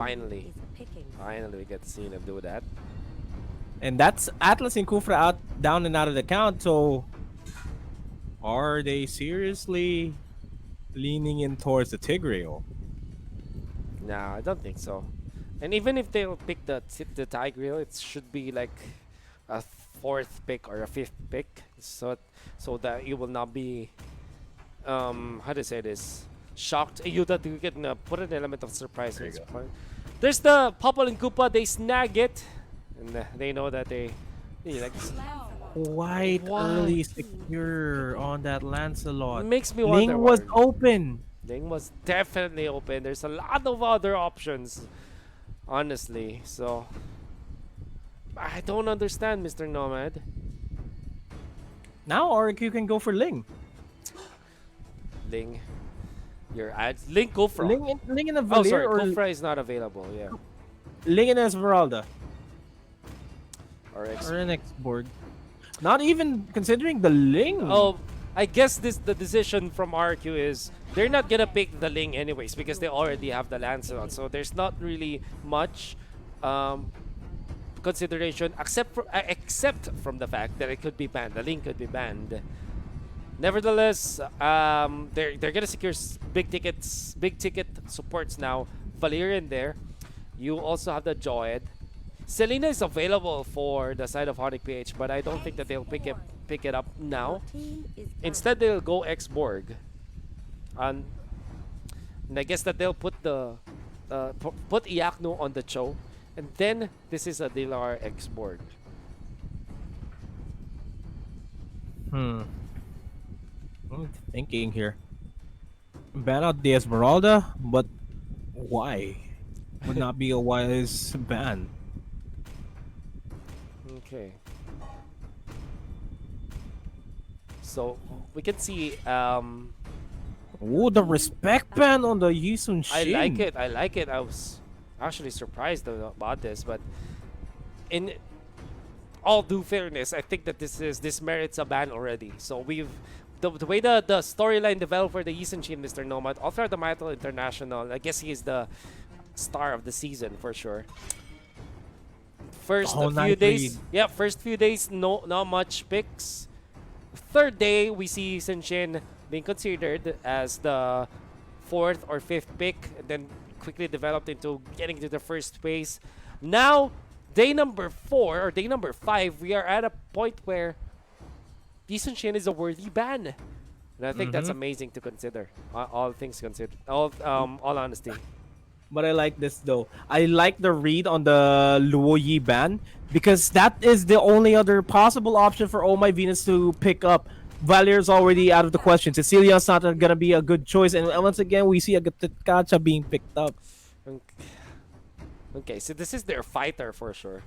Finally, we get to see him do that. And that's Atlas and Kufra out, down and out of the count. So, are they seriously leaning in towards the Tigreal? Nah, I don't think so. And even if they'll pick the Tigreal, it should be like a fourth pick or a fifth pick, so that you will not be how to say this, shocked. You that you can put an element of surprise. There's the Popol and Koopa. They snag it, and they know that they like. Quite early secure on that Lancelot. Makes me wonder. Ling was open. Ling was definitely open. There's a lot of other options, honestly. So I don't understand, Mr. Nomad. Now RRQ can go for Ling. Ling, your ads. Ling Kufra. Ling in a Valir. Oh, sorry, or Kufra is not available. Yeah. Ling in Esmeralda. Or an X-Borg. Not even considering the Ling. Oh, I guess the decision from RQ is they're not gonna pick the Ling anyways because they already have the Lancelot. So there's not really much consideration except from the fact that it could be banned. The Ling could be banned. Nevertheless, they're gonna secure big ticket supports now. Valerian there. You also have the Joed. Selena is available for the side of ONIC PH, but I don't think that they'll pick it up now. Instead, they'll go X-Borg, and I guess that they'll put the put Iakno on the Cho, and then this is a Dilar X-Borg. I'm thinking here. Ban out the Esmeralda, but why? Would not be a wise ban. Okay. So we can see Oh, the respect ban on the Yisun Shin. I like it. I was actually surprised about this, but in all due fairness, I think that this merits a ban already. So we've the way the storyline developed for the Yisun Shin, Mr. Nomad, all throughout the MYTEL International, I guess he is the star of the season for sure. First few days, not much picks. Third day, we see Senshin being considered as the fourth or fifth pick, and then quickly developed into getting to the first phase. Now, day number 4 or day number 5, we are at a point where Senshin is a worthy ban, and I think that's amazing to consider. All things considered, all honesty. But I like this though. I like the read on the Luo Yi ban because that is the only other possible option for Oh My Venus to pick up. Valier's already out of the question. Cecilia's not gonna be a good choice, and once again we see a Gacha being picked up. Okay, so this is their fighter for sure.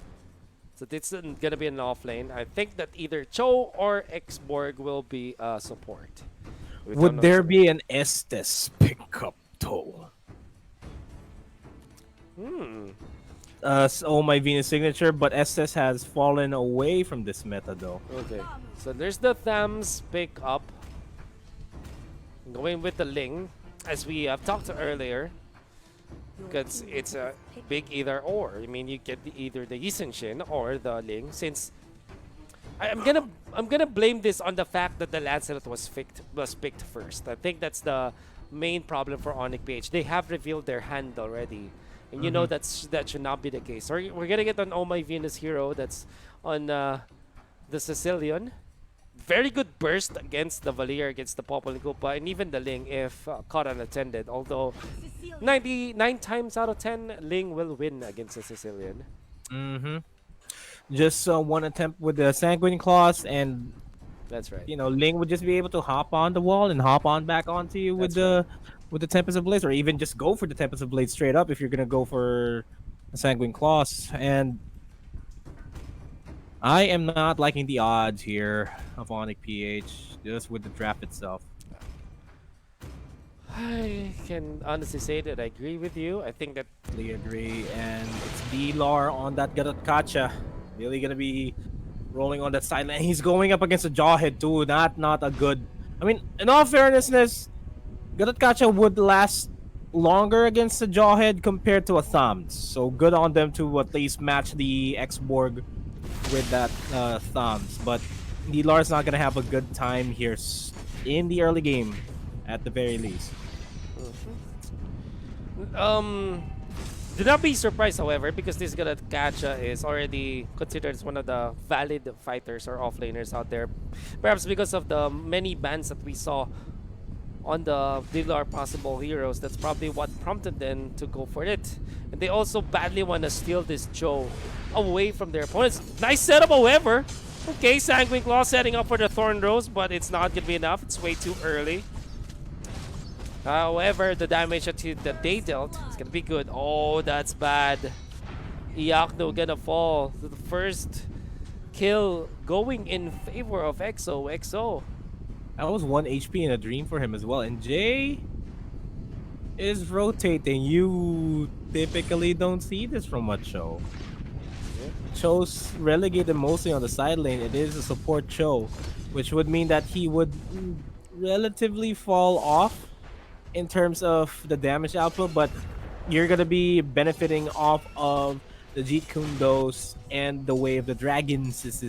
So this isn't gonna be an off lane. I think that either Cho or X-Borg will be support. Would there be an Estes pickup though? Oh My Venus signature, but Estes has fallen away from this meta though. Okay, so there's the Thams pick up. Going with the Ling, as we have talked earlier, because it's a big either or. I mean, you get either the Yisun Shin or the Ling. Since I'm gonna blame this on the fact that the Lancelot was picked first. I think that's the main problem for ONIC PH. They have revealed their hand already. And you know that should not be the case. We're gonna get an Oh My Venus hero that's on the Sicilian. Very good burst against the Valier, against the Popol and Koopa, and even the Ling if caught unattended. Although 99 times out of 10, Ling will win against the Sicilian. Just one attempt with the Sanguine Claws, and that's right. You know, Ling would just be able to hop on the wall and hop on back onto you with the Tempest of Blades, or even just go for the Tempest of Blades straight up if you're gonna go for a Sanguine Claws. And I am not liking the odds here of ONIC PH, just with the draft itself. I can honestly say that I agree with you. I think that I agree, and it's D-Lar on that Gacha. Really gonna be rolling on that sideline. He's going up against a Jawhead too. Not a good. I mean, in all fairness, Gacha would last longer against the Jawhead compared to a Thumbs. So good on them to at least match the X-Borg with that Thumbs. But D-Lar's not going to have a good time here in the early game, at the very least. Do not be surprised, however, because this Gacha is already considered as one of the valid fighters or offlaners out there. Perhaps because of the many bans that we saw on the Dilar possible heroes, that's probably what prompted them to go for it. And they also badly want to steal this Joe away from their opponents. Nice setup, however. Okay, Sanguine Claw setting up for the Thorn Rose, but it's not going to be enough. It's way too early. However, the damage that they dealt is going to be good. Oh, that's bad. Iakno gonna fall. So the first kill going in favor of XO. That was 1 HP in a dream for him as well. And Jay is rotating. You typically don't see this from what Cho. Cho's relegated mostly on the side lane. It is a support Cho, which would mean that he would relatively fall off in terms of the damage output, but you're gonna be benefiting off of the Jeet Kune Dose and the Way of the Dragons that's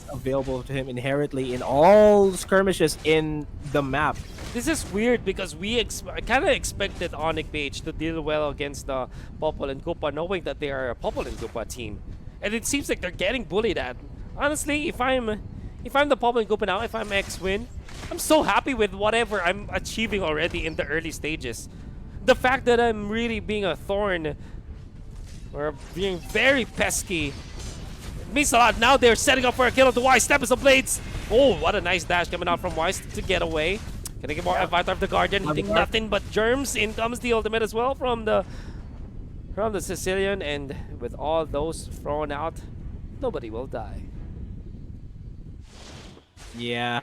available to him inherently in all skirmishes in the map. This is weird because we kind of expected ONIC PH to deal well against the Popol and Koopa, knowing that they are a Popol and Koopa team, and it seems like they're getting bullied at. Honestly, if I'm the Popol and Koopa now, if I'm X-Win, I'm so happy with whatever I'm achieving already in the early stages. The fact that I'm really being a thorn or being very pesky, it means a lot. Now they're setting up for a kill of the Wise. Tempest of Blades. Oh, what a nice dash coming out from Wise to get away. Can I get more Avatar of the Guardian? Hitting nothing but germs. In comes the ultimate as well from the Sicilian, and with all those thrown out, nobody will die. Yeah.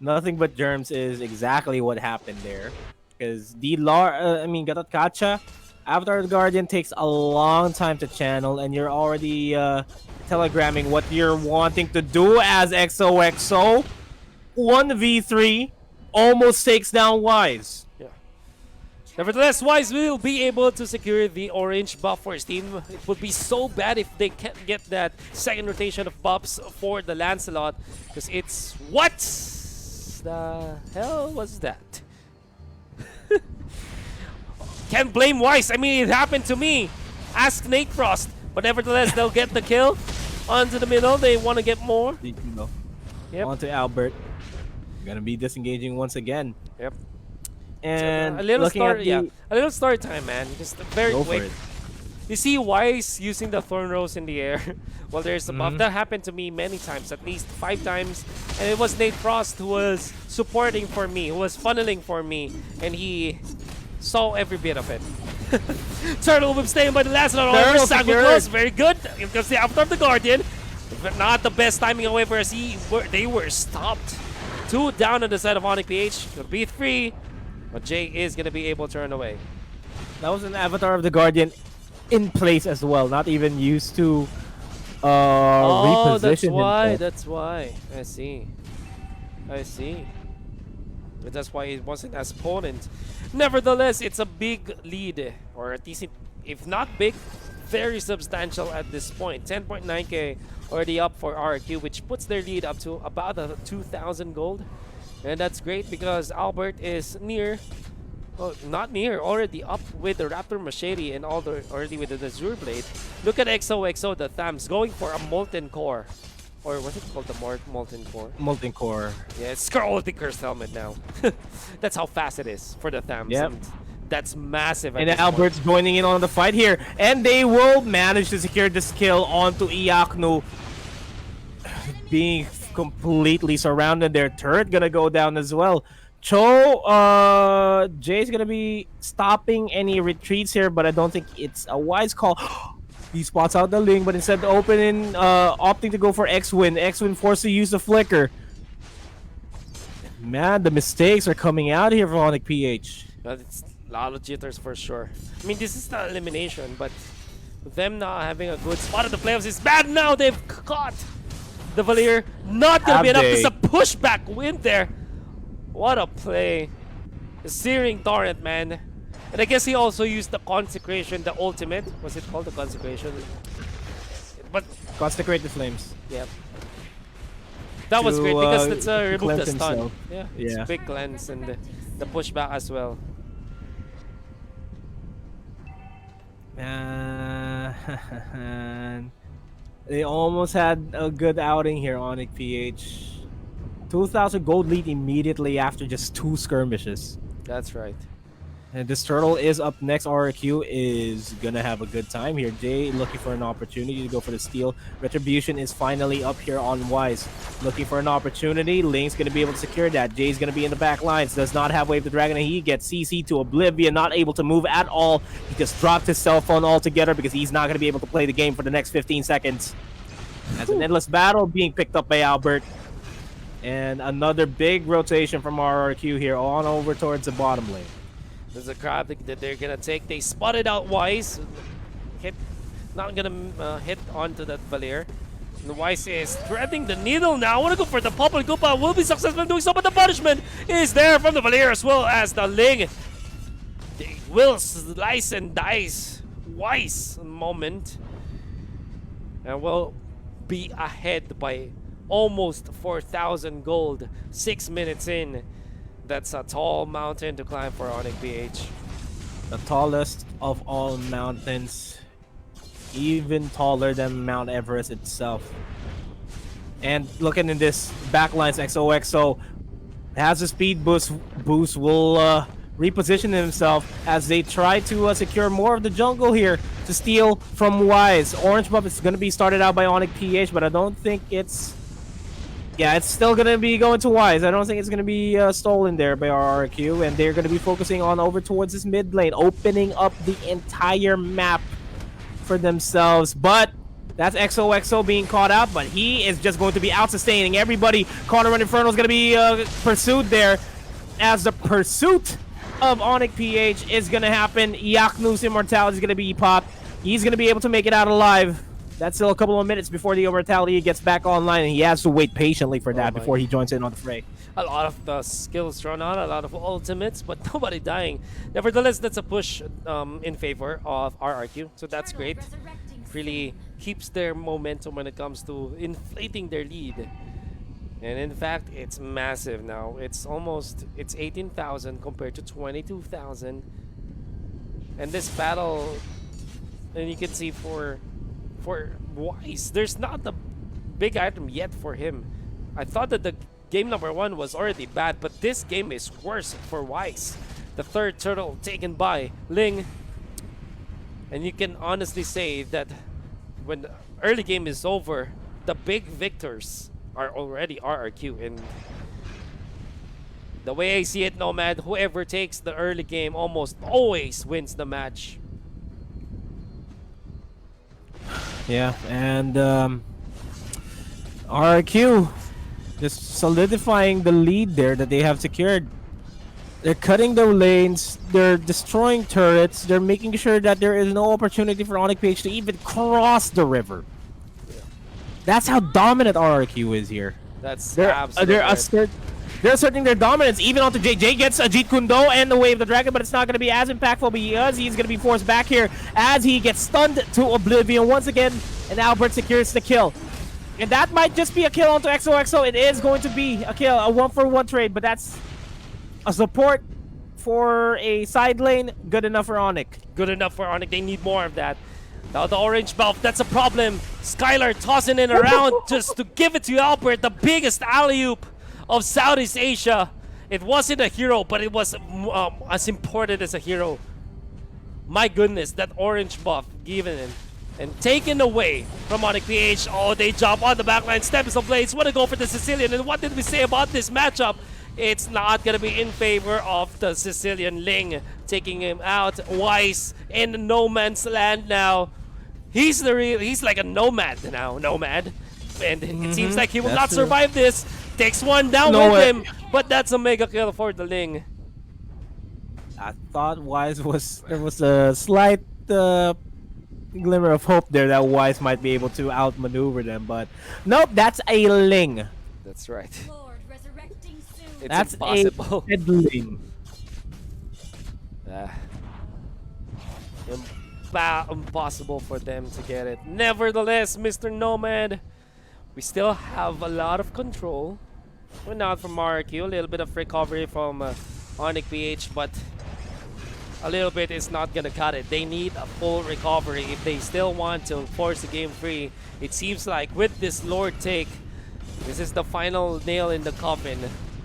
Nothing but germs is exactly what happened there. Because Gatot Kacha, Avatar the Guardian takes a long time to channel, and you're already telegramming what you're wanting to do as XOXO. 1v3 almost takes down Wise. Yeah. Nevertheless, Wise will be able to secure the orange buff for his team. It would be so bad if they can't get that second rotation of buffs for the Lancelot, because it's what the hell was that? Can't blame Wise. I mean, it happened to me. Ask Nate Frost. But nevertheless, they'll get the kill. Onto the middle. They want to get more. Yep. On to Albert. Gonna be disengaging once again. Yep. And so, a little story time, man. Just very quick. You see Wise using the Thorn Rose in the air while there's a buff. That happened to me many times, at least 5 times. And it was Nate Frost who was supporting for me, who was funneling for me, and he saw every bit of it. Turtle Whip staying by the last one. Close, very good. Here comes the Avatar of the Guardian. But not the best timing, however, as they were stopped. 2 down on the side of ONIC PH. Gonna be 3, but Jay is gonna be able to run away. That was an Avatar of the Guardian in place as well, not even used to reposition. That's why. I see. But that's why it wasn't as potent. Nevertheless, it's a big lead, or at least, if not big, very substantial at this point. 10.9k already up for RRQ, which puts their lead up to about 2,000 gold. And that's great because Albert is near, well, not near, already up with the Raptor Machete and already with the Azure Blade. Look at XOXO, the Thams, going for a Molten Core. Or what's it called? The Molten Core? Molten Core. Yeah, it's Skull the Cursed Helmet now. That's how fast it is for the Thams. Yep. And that's massive. And Albert's joining in on the fight here. And they will manage to secure this kill onto Iakno. Being completely surrounded. Their turret gonna go down as well. Jay's gonna be stopping any retreats here, but I don't think it's a wise call. He spots out the Ling, but instead opting to go for X-Win. X-Win forced to use the Flicker. Man, the mistakes are coming out here for ONIC PH. But it's a lot of jitters for sure. I mean, this is not elimination, but them not having a good spot at the playoffs is bad now. They've caught the Valier. Not going to be enough. It's a pushback win there. What a play. The Searing Torrent, man. And I guess he also used the consecration, the ultimate. What's it called? The consecration. But Consecrate the flames. yeah, that was To, great because that's to remove the cleanse stun. himself. Yeah, Yeah. it's big cleanse and the pushback as well. Man. They almost had a good outing here, ONIC PH. 2,000 gold lead immediately after just 2 skirmishes. That's right. And this turtle is up next. RRQ is gonna have a good time here. Jay looking for an opportunity to go for the steal. Retribution is finally up here on Wise. Looking for an opportunity. Ling's gonna be able to secure that. Jay's gonna be in the back lines. Does not have Wave the Dragon, and he gets CC to oblivion. Not able to move at all. He just dropped his cell phone altogether because he's not gonna be able to play the game for the next 15 seconds. As an endless battle being picked up by Albert. And another big rotation from RRQ here on over towards the bottom lane. There's a grab that they're gonna take. They spotted out Wise. Hit, not gonna hit onto that Valier. And Wise is threading the needle now. I wanna go for the pop, and Koopa will be successful in doing so, but the punishment is there from the Valier as well as the Ling. They will slice and dice Wise moment. And will be ahead by almost 4,000 gold. 6 minutes in. That's a tall mountain to climb for ONIC PH. The tallest of all mountains, even taller than Mount Everest itself. And looking in this backlines, XOXO has a speed boost, will reposition himself as they try to secure more of the jungle here to steal from Wise. Orange buff is going to be started out by ONIC PH, but I don't think it's... Yeah, it's still going to be going to Wise. I don't think it's going to be stolen there by RRQ, and they're going to be focusing on over towards this mid lane, opening up the entire map for themselves. But that's XOXO being caught out, but he is just going to be out-sustaining everybody. Corner Run Inferno is going to be pursued there, as the pursuit of ONIC PH is going to happen. Yaknu's immortality is going to be popped. He's going to be able to make it out alive. That's still a couple of minutes before the immortality gets back online, and he has to wait patiently for that before he joins in on the fray. A lot of the skills thrown out, a lot of ultimates, but nobody dying. Nevertheless, that's a push in favor of RRQ, so that's great. Really keeps their momentum when it comes to inflating their lead. And in fact, it's massive now. It's 18,000 compared to 22,000. And this battle, and you can see for Wise, there's not a big item yet for him. I thought that the game number 1 was already bad, but this game is worse for Wise. The third turtle taken by Ling. And you can honestly say that when the early game is over, the big victors are already RRQ. And the way I see it, Nomad, whoever takes the early game almost always wins the match. Yeah, and RRQ just solidifying the lead there that they have secured. They're cutting their lanes, they're destroying turrets, they're making sure that there is no opportunity for ONIC PH to even cross the river. That's how dominant RRQ is here. That's They're asserting their dominance even onto Jay. Jay gets a Jeet Kundo and the Wave of the Dragon, but it's not going to be as impactful because he's going to be forced back here as he gets stunned to oblivion once again, and Albert secures the kill. And that might just be a kill onto XOXO. It is going to be a kill, a 1-for-1 trade, but that's a support for a side lane. Good enough for ONIC. Good enough for ONIC. They need more of that. Now the orange buff, that's a problem. Skylar tossing it around just to give it to Albert, the biggest alley-oop of Southeast Asia. It wasn't a hero, but it was as important as a hero. My goodness, that orange buff given and taken away from ONIC PH. Oh, they jump on the backline. Steps of Blades want to go for the Sicilian. And what did we say about this matchup? It's not going to be in favor of the Sicilian Ling, taking him out. Wise in no man's land now. He's like a nomad now, and it seems like he will not survive this. Takes one down with him, but that's a mega kill for the Ling. I thought Wise was, there was a slight glimmer of hope there that Wise might be able to outmaneuver them, but nope, that's a Ling. That's right. That's impossible. a Ling. Impossible for them to get it. Nevertheless, Mr. Nomad, we still have a lot of control. We're not from RRQ, a little bit of recovery from ONIC PH, but a little bit is not gonna cut it. They need a full recovery if they still want to force the game free. It seems like with this Lord take, this is the final nail in the coffin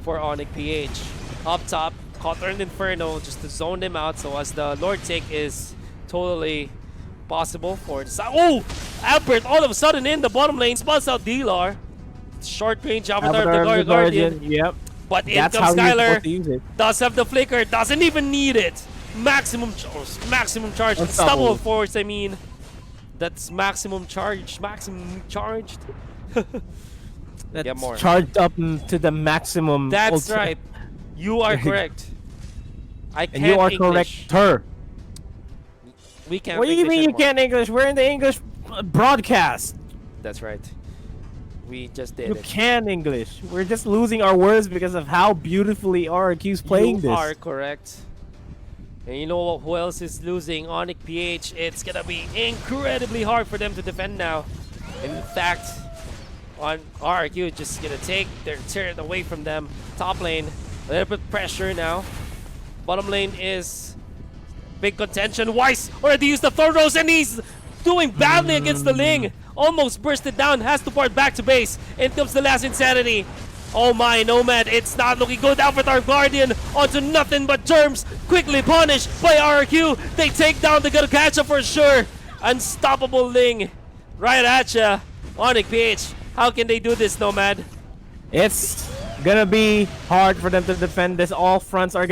for ONIC PH. Up top, Cotter and Inferno just to zone them out, so as the Lord take is totally possible for the side. Oh! Albert all of a sudden in the bottom lane, spots out D-Lar. Short range Avatar of the Guardian. Yep. But in That's comes how you're Skylar. supposed to use it. Does have the flicker, doesn't even need it. Maximum charge. Unstoppable force, I mean. That's maximum charge. Maximum charged. That's more. charged up to the maximum. That's right. You are correct. I can't and you are English. correct, her. We can't. What do you mean you can't English? We're in the English broadcast. That's right. We just did You it. can English. We're just losing our words because of how beautifully RRQ's playing this. You are correct. And you know who else is losing? ONIC PH. It's gonna be incredibly hard for them to defend now. In fact, on RRQ just gonna take their turret away from them. Top lane, a little bit pressure now. Bottom lane is big contention. Weiss already used the Thoros and he's doing badly against the Ling. Almost bursted down, has to part back to base. In comes the last Insanity. Oh my, Nomad, it's not looking good. Avatar Guardian onto nothing but germs. Quickly punished by RRQ. They take down the good catch for sure. Unstoppable Ling. Right at ya. ONIC PH. How can they do this, Nomad? It's gonna be hard for them to defend this. All fronts are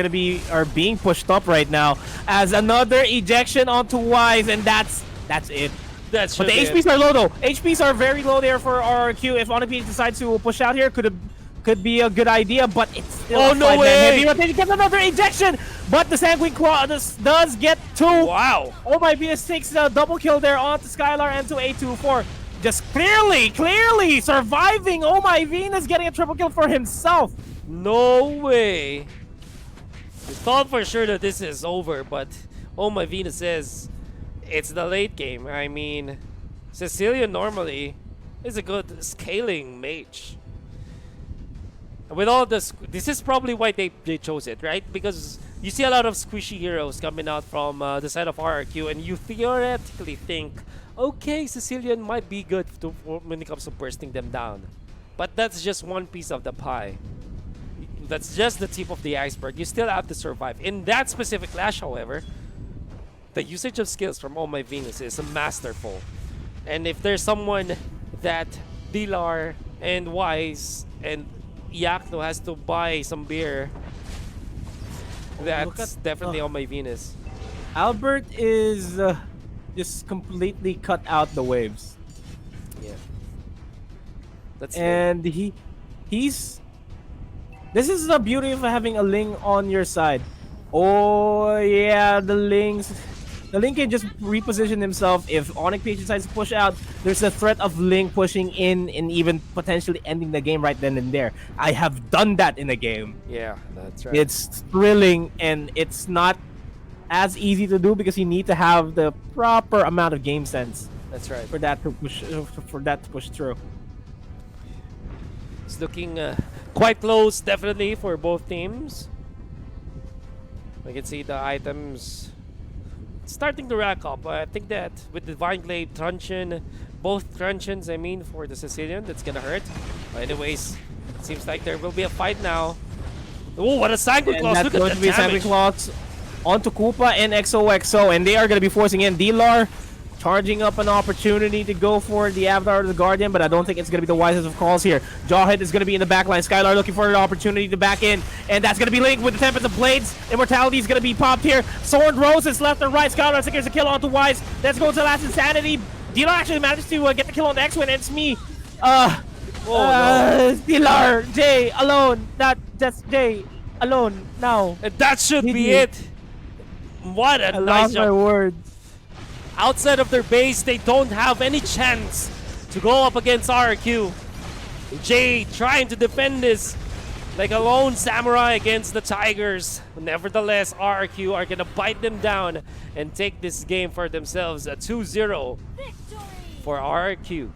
being pushed up right now as another ejection onto Wise, and that's it. But the HPs are low though. HPs are very low there for RRQ. If ONIC PH decides to push out here, could be a good idea, but it's still oh no way! Heavy rotation gets another ejection, but the Sanguine Claw does get two. Wow! Oh my Venus takes a double kill there onto Skylar and to A24. Just clearly surviving. Oh my Venus getting a triple kill for himself. No way! We thought for sure that this is over, but oh my Venus says it's the late game. I mean, Cecilia normally is a good scaling mage. With all this is probably why they chose it, right? Because you see a lot of squishy heroes coming out from the side of RRQ, and you theoretically think, okay, Sicilian might be good when it comes to bursting them down. But that's just one piece of the pie. That's just the tip of the iceberg. You still have to survive. In that specific clash, however, the usage of skills from Oh My Venus is masterful. And if there's someone that Dilar and Wise and Yakno has to buy some beer, that's definitely On My Venus. Albert is just completely cut out the waves. Yeah. That's and he's this is the beauty of having a Ling on your side. Oh yeah, the Ling can just reposition himself. If ONIC PH decides to push out, there's a threat of Ling pushing in and even potentially ending the game right then and there. I have done that in a game. Yeah, that's right. It's thrilling, and it's not as easy to do because you need to have the proper amount of game sense. That's right. For that to push through. It's looking quite close, definitely, for both teams. We can see the items starting to rack up. I think that with Divine Glaive, Truncheon, both Truncheons, I mean, for the Sicilian, that's gonna hurt. But anyways, it seems like there will be a fight now. Oh, what a Sanguine Claws! Look at that damage! Sanguine Claws onto Koopa and XOXO, and they are gonna be forcing in Dilar, charging up an opportunity to go for the Avatar of the Guardian, but I don't think it's going to be the wisest of calls here. Jawhead is going to be in the back line. Skylar looking for an opportunity to back in, and that's going to be linked with the Tempest of Blades. Immortality is going to be popped here. Sword Roses left and right. Skylar secures a kill onto Wise. Let's go to the last Insanity. Dilar actually managed to get the kill on the X-Wing, and it's me. Dilar, Jay, alone. Not just Jay, alone, now. And that should be it. What a nice job. My words. Outside of their base, they don't have any chance to go up against RRQ. Jay trying to defend this. like a lone samurai against the Tigers. Nevertheless, RRQ are gonna bite them down and take this game for themselves. A 2-0 for RRQ.